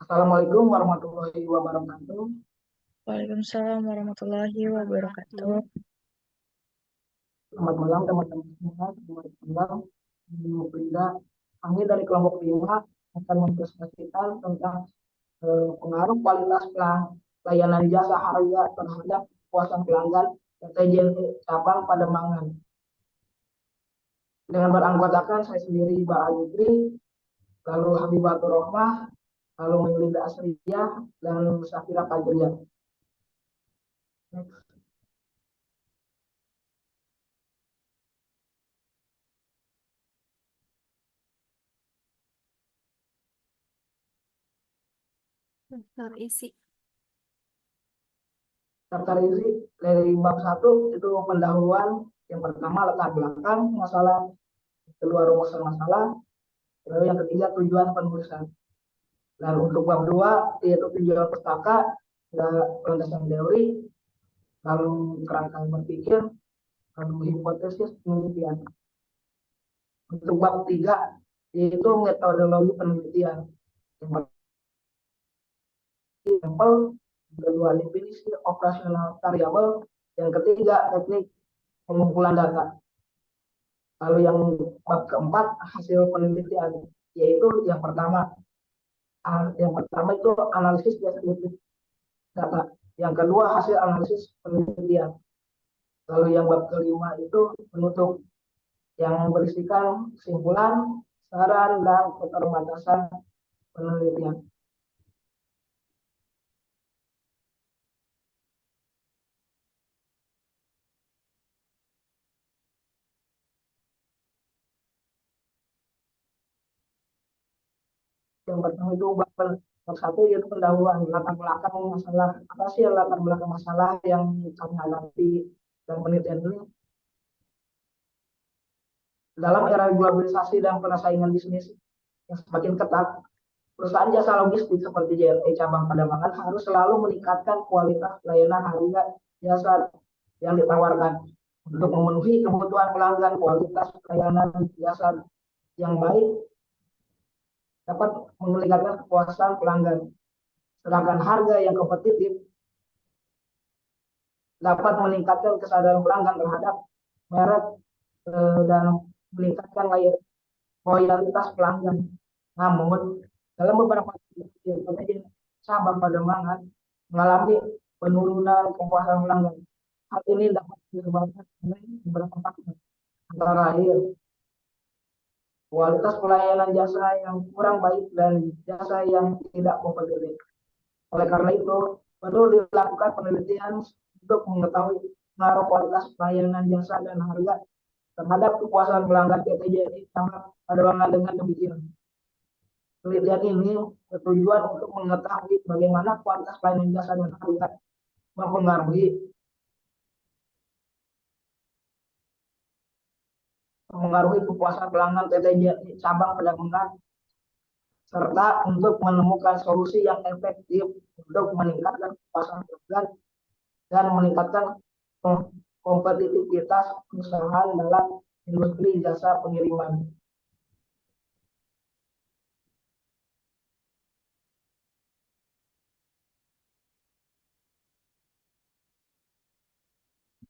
Assalamualaikum warahmatullahi wabarakatuh. Waalaikumsalam warahmatullahi wabarakatuh. Selamat malam teman-teman semua. Selamat malam. Frida. Kami dari kelompok 5 akan mempresentasikan tentang pengaruh kualitas pelayanan jasa harga terhadap kepuasan pelanggan PT JNE cabang Pademangan. Dengan beranggotakan saya sendiri Mbak Ayudri, lalu Habibatur Rohmah, lalu Melinda Asriyah, dan Safira Fajriah. Daftar isi. Daftar isi dari bab 1 itu pendahuluan. Yang pertama latar belakang masalah, kedua rumusan masalah, lalu yang ketiga tujuan penulisan. Dan untuk bab 2 yaitu tujuan pustaka dan landasan teori, lalu kerangka berpikir, lalu hipotesis penelitian. Untuk bab 3 yaitu metodologi penelitian. Yang sampel, kedua definisi operasional variabel, yang ketiga teknik pengumpulan data. Lalu yang bab keempat hasil penelitian, yaitu yang pertama itu analisis data, yang kedua hasil analisis penelitian. Lalu yang bab kelima itu penutup, yang berisikan kesimpulan, saran, dan keterbatasan penelitian. Yang pertama itu bab satu yaitu pendahuluan, latar belakang masalah. Apa sih latar belakang masalah yang kami hadapi dan penelitian ini? Dalam era globalisasi dan persaingan bisnis yang semakin ketat, perusahaan jasa logistik seperti JLE cabang Pademangan harus selalu meningkatkan kualitas pelayanan harga jasa yang ditawarkan untuk memenuhi kebutuhan pelanggan. Kualitas pelayanan jasa yang baik dapat meningkatkan kepuasan pelanggan, sedangkan harga yang kompetitif dapat meningkatkan kesadaran pelanggan terhadap merek dan meningkatkan loyalitas pelanggan. Namun, dalam beberapa cabang Pademangan mengalami penurunan kepuasan pelanggan. Hal ini dapat disebabkan oleh beberapa faktor, antara lain kualitas pelayanan jasa yang kurang baik dan jasa yang tidak kompetitif. Oleh karena itu, perlu dilakukan penelitian untuk mengetahui pengaruh kualitas pelayanan jasa dan harga terhadap kepuasan pelanggan PT JNE cabang Pademangan. Dengan demikian, penelitian ini bertujuan untuk mengetahui bagaimana kualitas pelayanan jasa dan harga mempengaruhi kepuasan pelanggan PT JNE cabang Pademangan, serta untuk menemukan solusi yang efektif untuk meningkatkan kepuasan pelanggan dan meningkatkan kompetitivitas perusahaan dalam industri jasa pengiriman.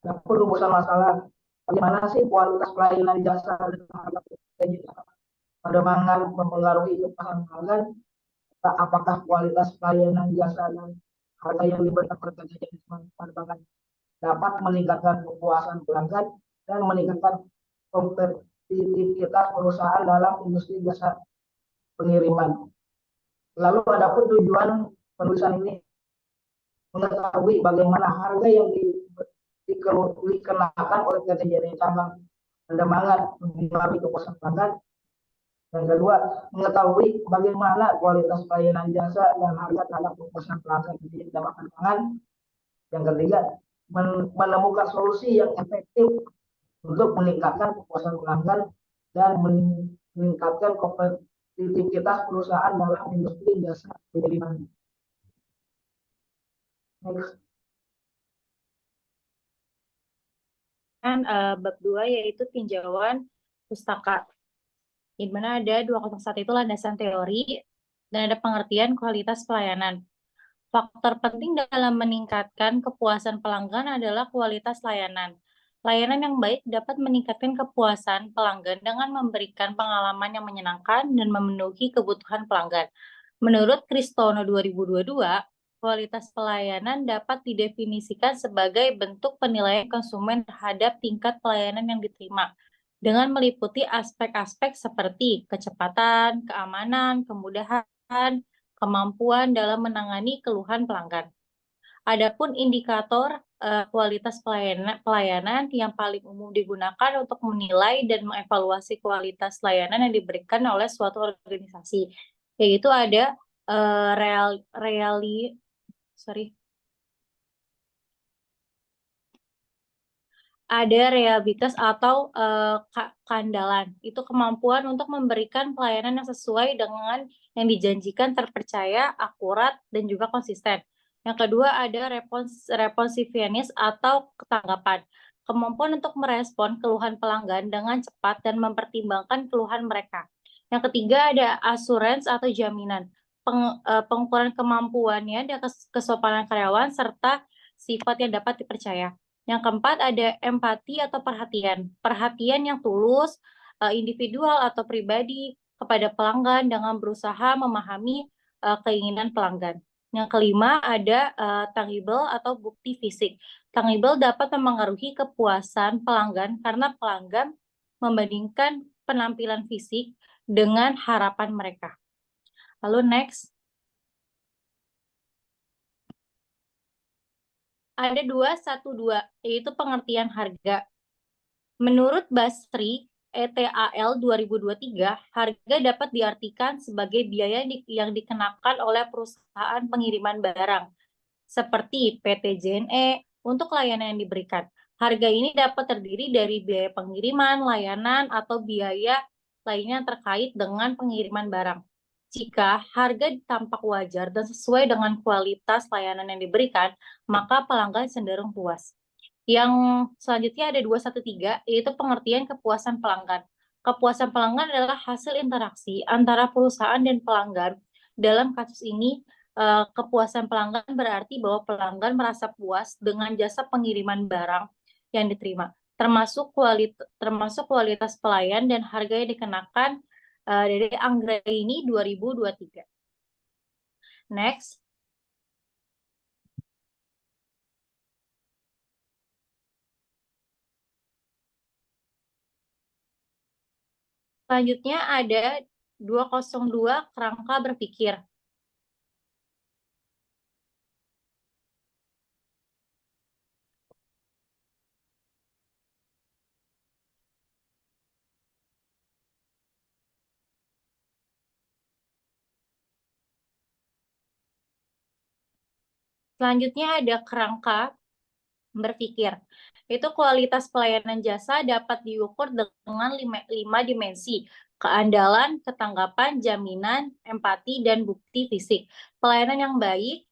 Dapur rumusan masalah, bagaimana sih kualitas pelayanan jasa dan harga Pademangan mempengaruhi kepuasan pelanggan? Apakah kualitas pelayanan jasa dan harga yang diberikan Pademangan dapat meningkatkan kepuasan pelanggan dan meningkatkan kompetitivitas perusahaan dalam industri jasa pengiriman. Lalu adapun tujuan penulisan ini mengetahui bagaimana harga yang dikenakan oleh PT JNE cabang Pademangan mempengaruhi kepuasan pelanggan. Yang kedua, mengetahui bagaimana kualitas pelayanan jasa dan harga terhadap kepuasan pelanggan di cabang Pademangan. Yang ketiga, menemukan solusi yang efektif untuk meningkatkan kepuasan pelanggan dan meningkatkan kompetitivitas perusahaan dalam industri jasa pengiriman. Next. Bab 2 yaitu tinjauan pustaka. Di mana ada 201 itu landasan teori, dan ada pengertian kualitas pelayanan. Faktor penting dalam meningkatkan kepuasan pelanggan adalah kualitas layanan. Layanan yang baik dapat meningkatkan kepuasan pelanggan dengan memberikan pengalaman yang menyenangkan dan memenuhi kebutuhan pelanggan. Menurut Kristono 2022, kualitas pelayanan dapat didefinisikan sebagai bentuk penilaian konsumen terhadap tingkat pelayanan yang diterima, dengan meliputi aspek-aspek seperti kecepatan, keamanan, kemudahan, kemampuan dalam menangani keluhan pelanggan. Adapun indikator kualitas pelayanan yang paling umum digunakan untuk menilai dan mengevaluasi kualitas layanan yang diberikan oleh suatu organisasi, yaitu ada reliabilitas atau keandalan. Itu kemampuan untuk memberikan pelayanan yang sesuai dengan yang dijanjikan, terpercaya, akurat, dan juga konsisten. Yang kedua ada responsiveness atau ketanggapan. Kemampuan untuk merespon keluhan pelanggan dengan cepat dan mempertimbangkan keluhan mereka. Yang ketiga ada assurance atau jaminan. Pengukuran kemampuannya dan kesopanan karyawan serta sifat yang dapat dipercaya. Yang keempat ada empati atau perhatian. Perhatian yang tulus, individual atau pribadi kepada pelanggan dengan berusaha memahami keinginan pelanggan. Yang kelima ada tangible atau bukti fisik. Tangible dapat mempengaruhi kepuasan pelanggan karena pelanggan membandingkan penampilan fisik dengan harapan mereka. Lalu next. Ada 212, yaitu pengertian harga. Menurut Basri, ETAL 2023, harga dapat diartikan sebagai biaya yang dikenakan oleh perusahaan pengiriman barang, seperti PT JNE, untuk layanan yang diberikan. Harga ini dapat terdiri dari biaya pengiriman, layanan, atau biaya lainnya terkait dengan pengiriman barang. Jika harga tampak wajar dan sesuai dengan kualitas layanan yang diberikan, maka pelanggan cenderung puas. Yang selanjutnya ada 213, yaitu pengertian kepuasan pelanggan. Kepuasan pelanggan adalah hasil interaksi antara perusahaan dan pelanggan. Dalam kasus ini, kepuasan pelanggan berarti bahwa pelanggan merasa puas dengan jasa pengiriman barang yang diterima, termasuk kualitas pelayan dan harga yang dikenakan dari Anggraini 2023. Next. Selanjutnya ada 202 kerangka berpikir. Selanjutnya ada kerangka berpikir. Itu kualitas pelayanan jasa dapat diukur dengan 5 dimensi: keandalan, ketanggapan, jaminan, empati, dan bukti fisik. Pelayanan yang baik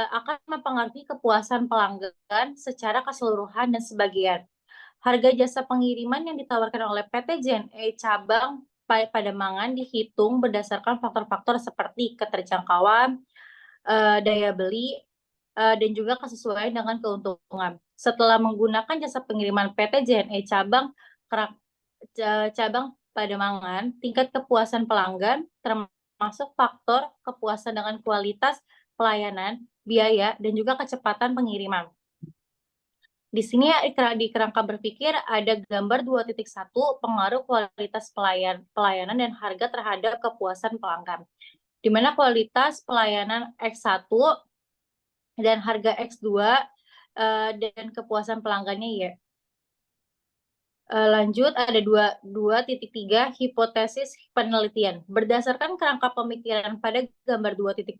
akan mempengaruhi kepuasan pelanggan secara keseluruhan dan sebagian. Harga jasa pengiriman yang ditawarkan oleh PT JNE cabang Pademangan dihitung berdasarkan faktor-faktor seperti keterjangkauan, daya beli, dan juga kesesuaian dengan keuntungan. Setelah menggunakan jasa pengiriman PT JNE cabang Pademangan, tingkat kepuasan pelanggan termasuk faktor kepuasan dengan kualitas pelayanan, biaya, dan juga kecepatan pengiriman. Di sini di kerangka berpikir ada gambar 2.1 pengaruh kualitas pelayanan dan harga terhadap kepuasan pelanggan, di mana kualitas pelayanan X1 dan harga X2 dan kepuasan pelanggannya ya. Lanjut ada 2.3 hipotesis penelitian. Berdasarkan kerangka pemikiran pada gambar 2.2,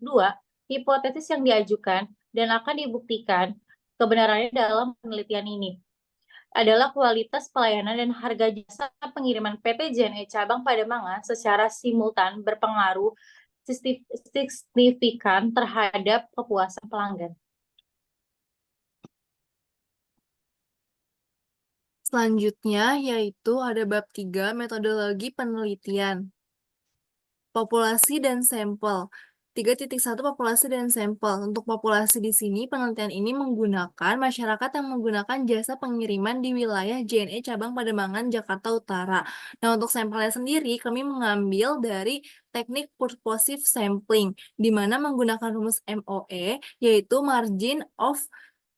hipotesis yang diajukan dan akan dibuktikan kebenarannya dalam penelitian ini adalah kualitas pelayanan dan harga jasa pengiriman PT JNE cabang Pademangan secara simultan berpengaruh signifikan terhadap kepuasan pelanggan. Selanjutnya yaitu ada bab 3 metodologi penelitian. populasi dan sampel. 3.1 populasi dan sampel. Untuk populasi di sini, penelitian ini menggunakan masyarakat yang menggunakan jasa pengiriman di wilayah JNE Cabang Pademangan, Jakarta Utara. Nah, untuk sampelnya sendiri, kami mengambil dari teknik purposive sampling, di mana menggunakan rumus MOE, yaitu margin of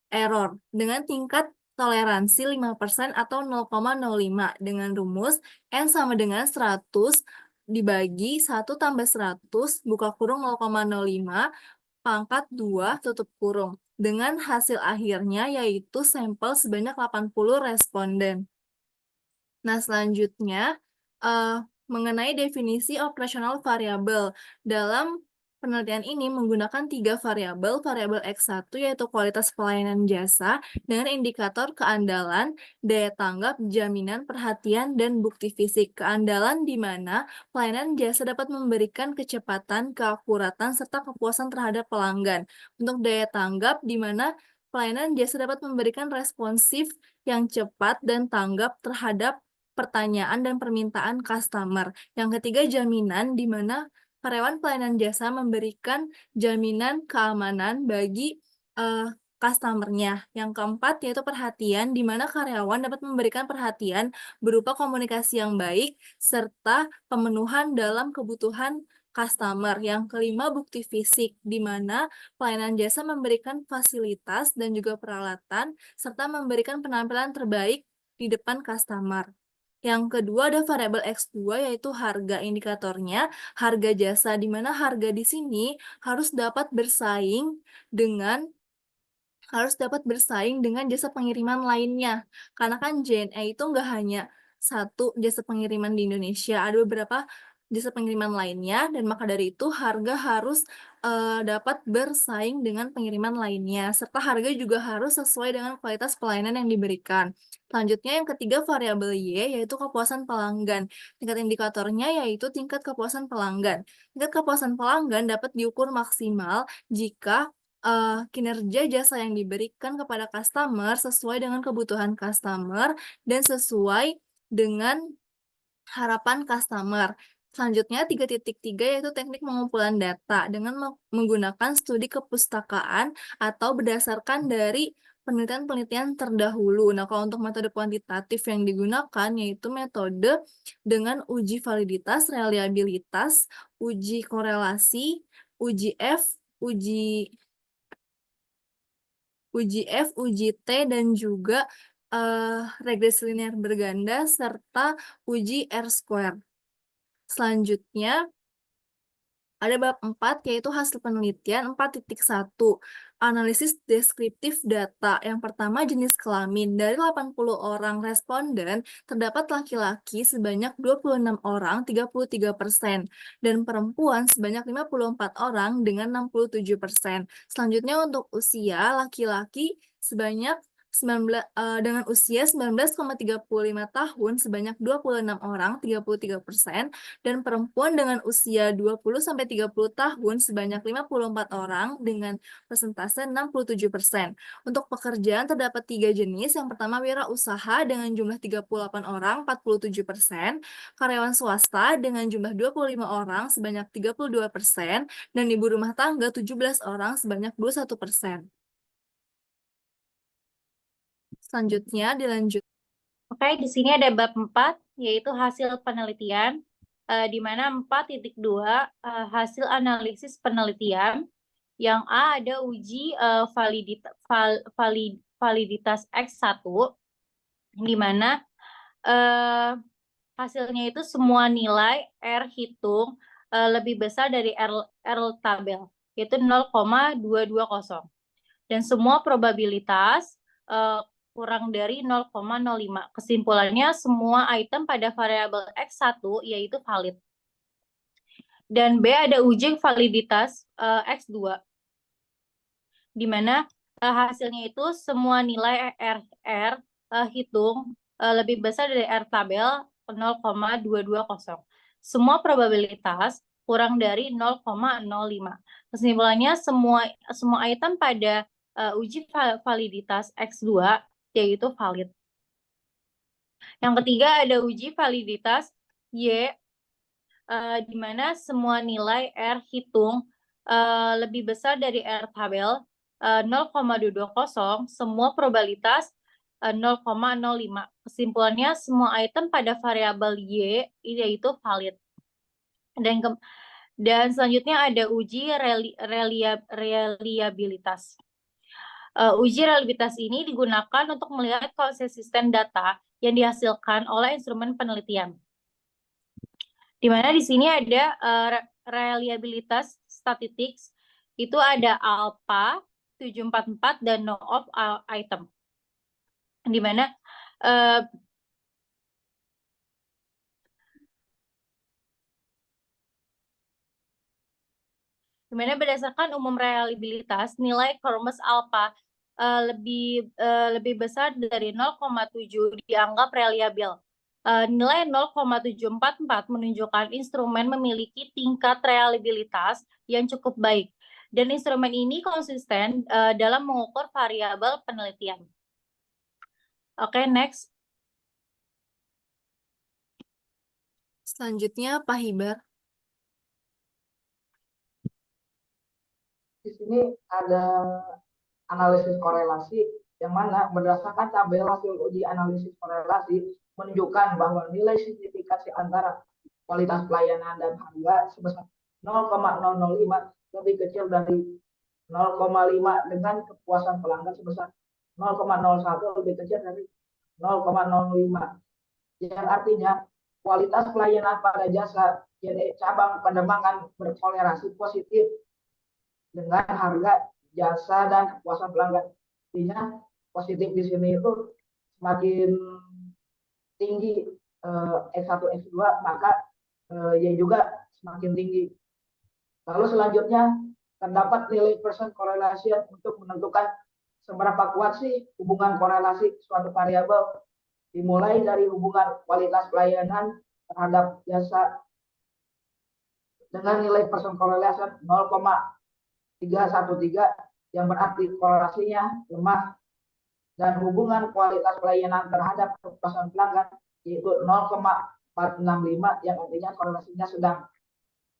error, dengan tingkat toleransi 5% atau 0,05, dengan rumus N sama dengan 100 dibagi 1 tambah 100, buka kurung 0,05, pangkat 2, tutup kurung. Dengan hasil akhirnya yaitu sampel sebanyak 80 responden. Nah, selanjutnya mengenai definisi operasional variabel. Dalam penelitian ini menggunakan 3 variabel. Variabel X1 yaitu kualitas pelayanan jasa dengan indikator keandalan, daya tanggap, jaminan, perhatian, dan bukti fisik. Keandalan di mana pelayanan jasa dapat memberikan kecepatan, keakuratan, serta kepuasan terhadap pelanggan. Untuk daya tanggap di mana pelayanan jasa dapat memberikan responsif yang cepat dan tanggap terhadap pertanyaan dan permintaan customer. Yang ketiga, jaminan, di mana karyawan pelayanan jasa memberikan jaminan keamanan bagi customer-nya. Yang keempat, yaitu perhatian, di mana karyawan dapat memberikan perhatian berupa komunikasi yang baik, serta pemenuhan dalam kebutuhan customer. Yang kelima, bukti fisik, di mana pelayanan jasa memberikan fasilitas dan juga peralatan, serta memberikan penampilan terbaik di depan customer. Yang kedua ada variabel X2 yaitu harga, indikatornya harga jasa, di mana harga di sini harus dapat bersaing dengan jasa pengiriman lainnya. Karena kan JNE itu nggak hanya satu jasa pengiriman di Indonesia, ada beberapa jasa pengiriman lainnya, dan maka dari itu harga harus dapat bersaing dengan pengiriman lainnya, serta harga juga harus sesuai dengan kualitas pelayanan yang diberikan. Selanjutnya yang ketiga variabel Y yaitu kepuasan pelanggan. Tingkat indikatornya yaitu tingkat kepuasan pelanggan. Tingkat kepuasan pelanggan dapat diukur maksimal jika kinerja jasa yang diberikan kepada customer sesuai dengan kebutuhan customer dan sesuai dengan harapan customer. Selanjutnya 3.3 yaitu teknik pengumpulan data dengan menggunakan studi kepustakaan atau berdasarkan dari penelitian-penelitian terdahulu. Nah, kalau untuk metode kuantitatif yang digunakan yaitu metode dengan uji validitas, reliabilitas, uji korelasi, uji F, uji T, dan juga regresi linear berganda, serta uji R-square. Selanjutnya, ada bab 4, yaitu hasil penelitian 4.1. Analisis deskriptif data. Yang pertama, jenis kelamin. Dari 80 orang responden, terdapat laki-laki sebanyak 26 orang, 33%, dan perempuan sebanyak 54 orang dengan 67%. Selanjutnya untuk usia, laki-laki sebanyak dengan usia 19,35 tahun sebanyak 26 orang, 33%, dan perempuan dengan usia 20-30 tahun sebanyak 54 orang dengan persentase 67%. Untuk pekerjaan terdapat 3 jenis. Yang pertama wirausaha dengan jumlah 38 orang, 47%, karyawan swasta dengan jumlah 25 orang sebanyak 32%, dan ibu rumah tangga 17 orang sebanyak 21%. Selanjutnya dilanjut. Oke, di sini ada bab 4, yaitu hasil penelitian, di mana 4.2 hasil analisis penelitian. Yang A ada uji validitas X1, di mana hasilnya itu semua nilai R hitung lebih besar dari R tabel, yaitu 0,220. Dan semua probabilitas kurang dari 0,05. Kesimpulannya, semua item pada variabel X1 yaitu valid. Dan B ada uji validitas X2, di mana hasilnya itu semua nilai R hitung lebih besar dari R tabel 0,220. Semua probabilitas kurang dari 0,05. Kesimpulannya, semua item pada uji validitas X2 yaitu valid. Yang ketiga ada uji validitas Y, di mana semua nilai R hitung lebih besar dari R tabel 0,220, semua probabilitas 0,05. Kesimpulannya, semua item pada variabel Y yaitu valid. Dan selanjutnya ada uji reliabilitas. Uji reliabilitas ini digunakan untuk melihat konsisten data yang dihasilkan oleh instrumen penelitian. Di mana di sini ada reliabilitas statistics, itu ada alpha 744 dan no of item. Di mana berdasarkan umum reliabilitas, nilai Kormes alpha lebih besar dari 0,7 dianggap reliable. Nilai 0,744 menunjukkan instrumen memiliki tingkat reliabilitas yang cukup baik, dan instrumen ini konsisten dalam mengukur variabel penelitian. Oke, next. Selanjutnya, Pak Hibar. Di sini ada analisis korelasi yang mana berdasarkan tabel hasil uji analisis korelasi menunjukkan bahwa nilai signifikansi antara kualitas pelayanan dan harga sebesar 0,005 lebih kecil dari 0,5 dengan kepuasan pelanggan sebesar 0,01 lebih kecil dari 0,05, yang artinya kualitas pelayanan pada jasa cabang Pademangan berkorelasi positif dengan harga jasa dan kepuasan pelanggan. Artinya positif di sini itu semakin tinggi X1, X2, maka Y juga semakin tinggi. Lalu selanjutnya terdapat nilai persen correlation untuk menentukan seberapa kuat sih hubungan korelasi suatu variabel, dimulai dari hubungan kualitas pelayanan terhadap jasa dengan nilai persen correlation 0,313, yang berarti korelasinya lemah, dan hubungan kualitas pelayanan terhadap kepuasan pelanggan yaitu 0,465, yang artinya korelasinya sedang.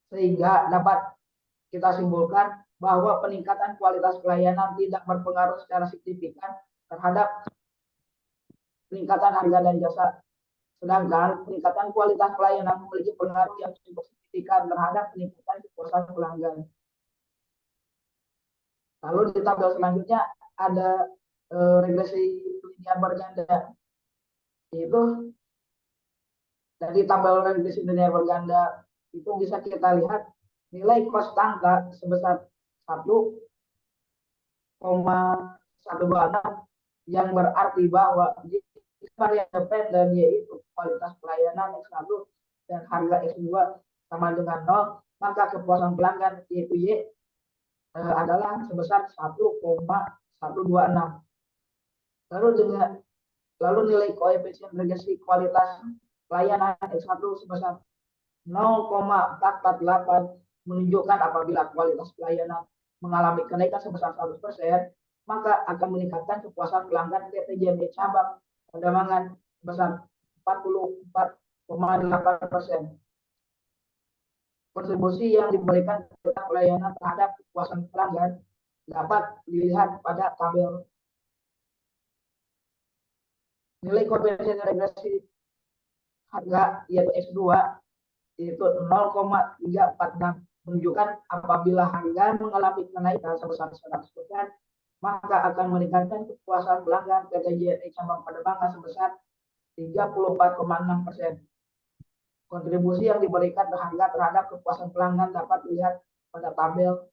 Sehingga dapat kita simpulkan bahwa peningkatan kualitas pelayanan tidak berpengaruh secara signifikan terhadap peningkatan harga dan jasa, sedangkan peningkatan kualitas pelayanan memiliki pengaruh yang cukup signifikan terhadap peningkatan kepuasan pelanggan. Lalu di tabel selanjutnya ada regresi linear berganda. Itu dari tabel regresi linear berganda itu bisa kita lihat nilai konstanta sebesar 1,126, yang berarti bahwa variabel dependen yaitu kualitas pelayanan X1 dan harga X2 sama dengan 0, maka kepuasan pelanggan yaitu Y adalah sebesar 1,126. Lalu nilai koefisien regresi kualitas pelayanan X1 sebesar 0,448 menunjukkan apabila kualitas pelayanan mengalami kenaikan sebesar 100%, maka akan meningkatkan kepuasan pelanggan PT JNE cabang Pademangan sebesar 44,8%. Kontribusi yang diberikan tentang pelayanan terhadap kepuasan pelanggan dapat dilihat pada tabel. Nilai koefisien regresi harga yaitu X2 yaitu 0,346 menunjukkan apabila harga mengalami kenaikan sebesar 100%, maka akan meningkatkan kepuasan pelanggan PT JNE cabang Pademangan sebesar 34,6%. Kontribusi yang diberikan harga terhadap kepuasan pelanggan dapat dilihat pada tabel.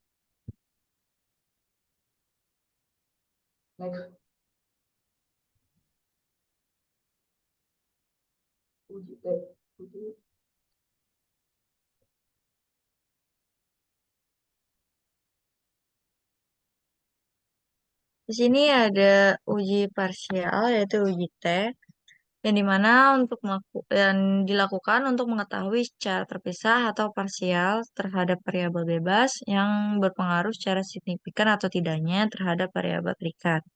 Next. Di sini ada uji parsial yaitu uji T, yang dimana yang dilakukan untuk mengetahui secara terpisah atau parsial terhadap variabel bebas yang berpengaruh secara signifikan atau tidaknya terhadap variabel terikat.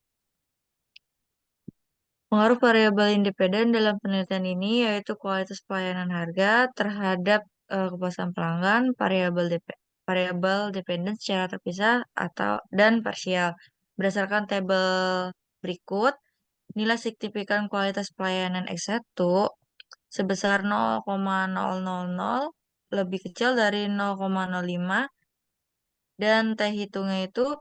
Pengaruh variabel independen dalam penelitian ini yaitu kualitas pelayanan harga terhadap kepuasan pelanggan, variabel dependen secara terpisah dan parsial. Berdasarkan tabel berikut, nilai signifikan kualitas pelayanan X1 sebesar 0,000 lebih kecil dari 0,05 dan T hitungnya itu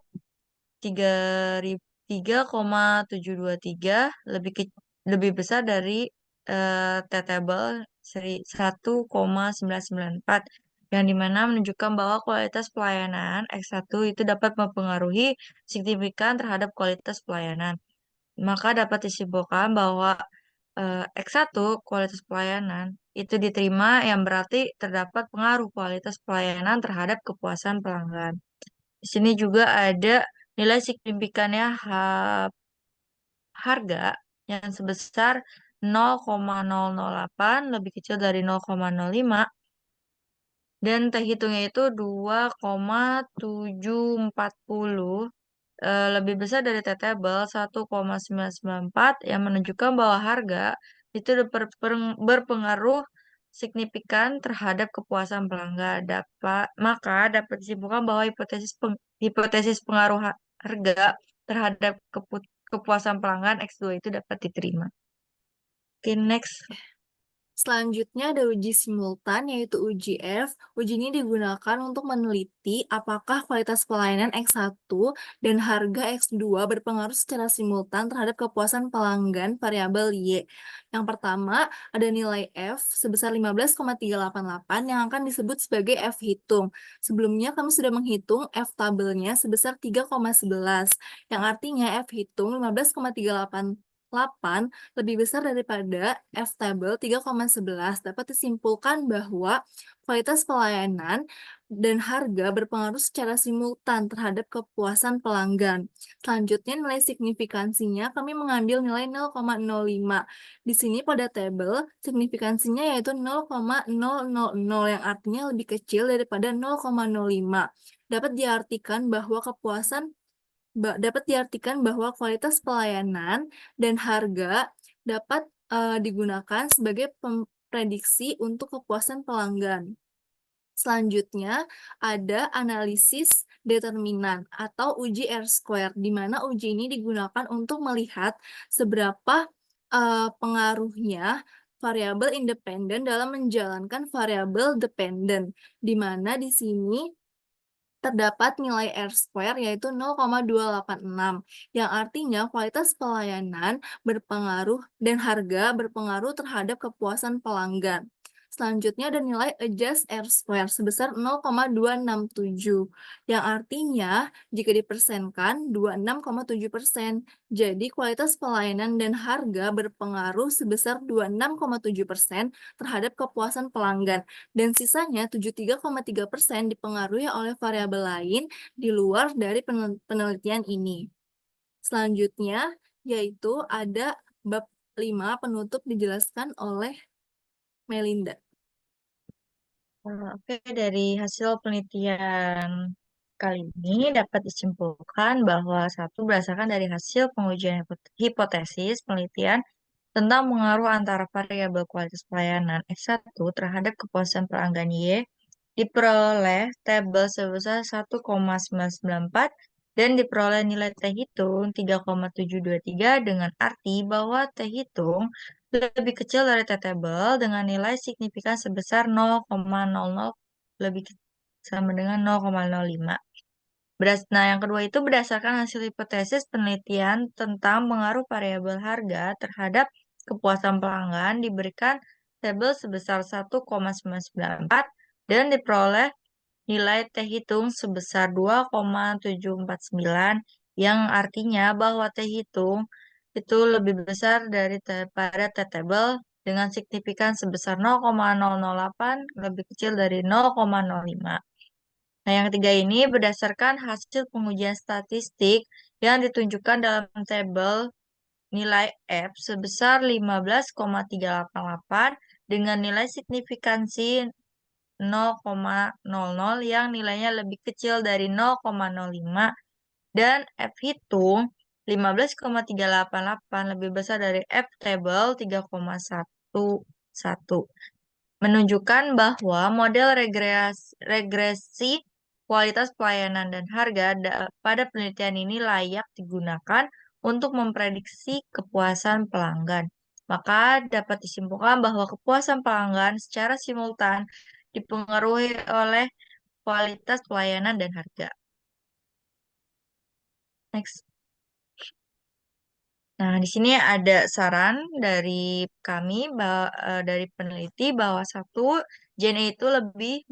3,723 lebih besar dari T table 1,994 yang dimana menunjukkan bahwa kualitas pelayanan X1 itu dapat mempengaruhi signifikan terhadap kualitas pelayanan. Maka dapat disimpulkan bahwa X1 kualitas pelayanan itu diterima yang berarti terdapat pengaruh kualitas pelayanan terhadap kepuasan pelanggan. Di sini juga ada nilai signifikannya harga yang sebesar 0,008 lebih kecil dari 0,05 dan T hitungnya itu 2,740 lebih besar dari T table 1,994 yang menunjukkan bahwa harga itu berpengaruh signifikan terhadap kepuasan pelanggan. Maka dapat disimpulkan bahwa hipotesis pengaruh harga terhadap kepuasan pelanggan X2 itu dapat diterima. Oke, next. Selanjutnya ada uji simultan, yaitu uji F. Uji ini digunakan untuk meneliti apakah kualitas pelayanan X1 dan harga X2 berpengaruh secara simultan terhadap kepuasan pelanggan variabel Y. Yang pertama, ada nilai F sebesar 15,388 yang akan disebut sebagai F hitung. Sebelumnya kami sudah menghitung F tabelnya sebesar 3,11, yang artinya F hitung 15,388 lebih besar daripada F table 3,11. Dapat disimpulkan bahwa kualitas pelayanan dan harga berpengaruh secara simultan terhadap kepuasan pelanggan. Selanjutnya nilai signifikansinya kami mengambil nilai 0,05. Di sini pada tabel signifikansinya yaitu 0,000 yang artinya lebih kecil daripada 0,05. Dapat diartikan bahwa kualitas pelayanan dan harga dapat digunakan sebagai prediksi untuk kepuasan pelanggan. Selanjutnya ada analisis determinan atau uji R-square, di mana uji ini digunakan untuk melihat seberapa pengaruhnya variabel independen dalam menjalankan variabel dependen, di mana di sini terdapat nilai R-square yaitu 0,286, yang artinya kualitas pelayanan berpengaruh dan harga berpengaruh terhadap kepuasan pelanggan. Selanjutnya ada nilai adjust R-square sebesar 0,267, yang artinya jika dipersenkan 26,7%. Jadi kualitas pelayanan dan harga berpengaruh sebesar 26,7% terhadap kepuasan pelanggan, dan sisanya 73,3% dipengaruhi oleh variabel lain di luar dari penelitian ini. Selanjutnya yaitu ada bab 5 penutup dijelaskan oleh Melinda. Oke, dari hasil penelitian kali ini dapat disimpulkan bahwa satu berdasarkan dari hasil pengujian hipotesis penelitian tentang pengaruh antara variabel kualitas pelayanan X1 terhadap kepuasan pelanggan Y diperoleh tabel sebesar 1,994 dan diperoleh nilai T hitung 3,723 dengan arti bahwa T hitung lebih kecil dari T table dengan nilai signifikan sebesar 0,00 lebih sama dengan 0,05. Nah, yang kedua itu berdasarkan hasil hipotesis penelitian tentang pengaruh variabel harga terhadap kepuasan pelanggan diberikan tabel sebesar 1,994 dan diperoleh nilai T hitung sebesar 2,749 yang artinya bahwa T hitung itu lebih besar daripada T table dengan signifikan sebesar 0,008 lebih kecil dari 0,05. Nah, yang ketiga ini berdasarkan hasil pengujian statistik yang ditunjukkan dalam tabel nilai F sebesar 15,388 dengan nilai signifikansi 0,00 yang nilainya lebih kecil dari 0,05 dan F hitung 15,388 lebih besar dari F table 3,11. menunjukkan bahwa model regresi kualitas pelayanan dan harga pada penelitian ini layak digunakan untuk memprediksi kepuasan pelanggan. Maka dapat disimpulkan bahwa kepuasan pelanggan secara simultan dipengaruhi oleh kualitas pelayanan dan harga. Next. Nah, di sini ada saran dari kami, dari peneliti bahwa JNE itu lebih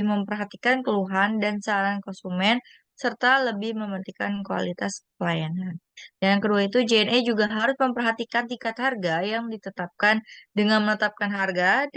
memperhatikan keluhan dan saran konsumen serta lebih mementingkan kualitas pelayanan. Dan yang kedua itu JNE juga harus memperhatikan tingkat harga yang ditetapkan. Dengan menetapkan harga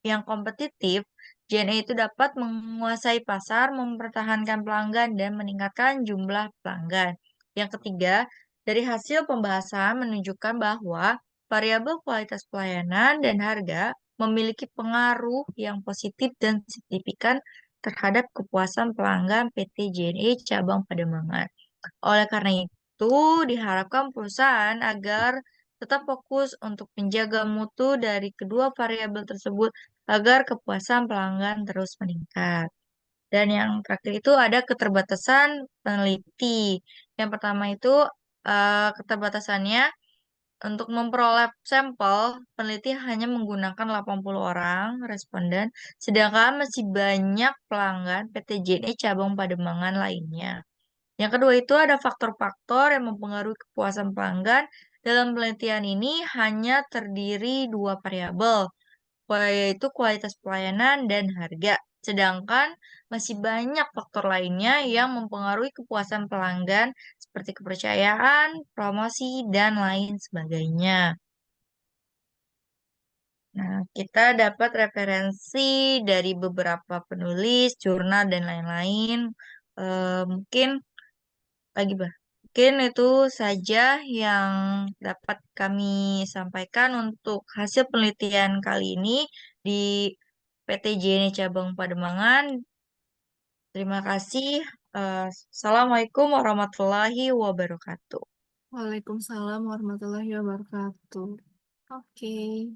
yang kompetitif, JNE itu dapat menguasai pasar, mempertahankan pelanggan, dan meningkatkan jumlah pelanggan. Yang ketiga, dari hasil pembahasan menunjukkan bahwa variabel kualitas pelayanan dan harga memiliki pengaruh yang positif dan signifikan terhadap kepuasan pelanggan PT JNE Cabang Pademangan. Oleh karena itu, diharapkan perusahaan agar tetap fokus untuk menjaga mutu dari kedua variabel tersebut agar kepuasan pelanggan terus meningkat. Dan yang terakhir itu ada keterbatasan peneliti. Yang pertama itu keterbatasannya untuk memperoleh sampel, peneliti hanya menggunakan 80 orang responden, sedangkan masih banyak pelanggan PT JNE cabang Pademangan lainnya. Yang kedua itu ada faktor-faktor yang mempengaruhi kepuasan pelanggan. Dalam penelitian ini hanya terdiri dua variabel, yaitu kualitas pelayanan dan harga. Sedangkan masih banyak faktor lainnya yang mempengaruhi kepuasan pelanggan seperti kepercayaan, promosi, dan lain sebagainya. Nah, kita dapat referensi dari beberapa penulis, jurnal, dan lain-lain. Mungkin lagi, Bah. Mungkin itu saja yang dapat kami sampaikan untuk hasil penelitian kali ini di PT JNE Cabang Pademangan. Terima kasih. Assalamualaikum warahmatullahi wabarakatuh. Waalaikumsalam warahmatullahi wabarakatuh. Oke.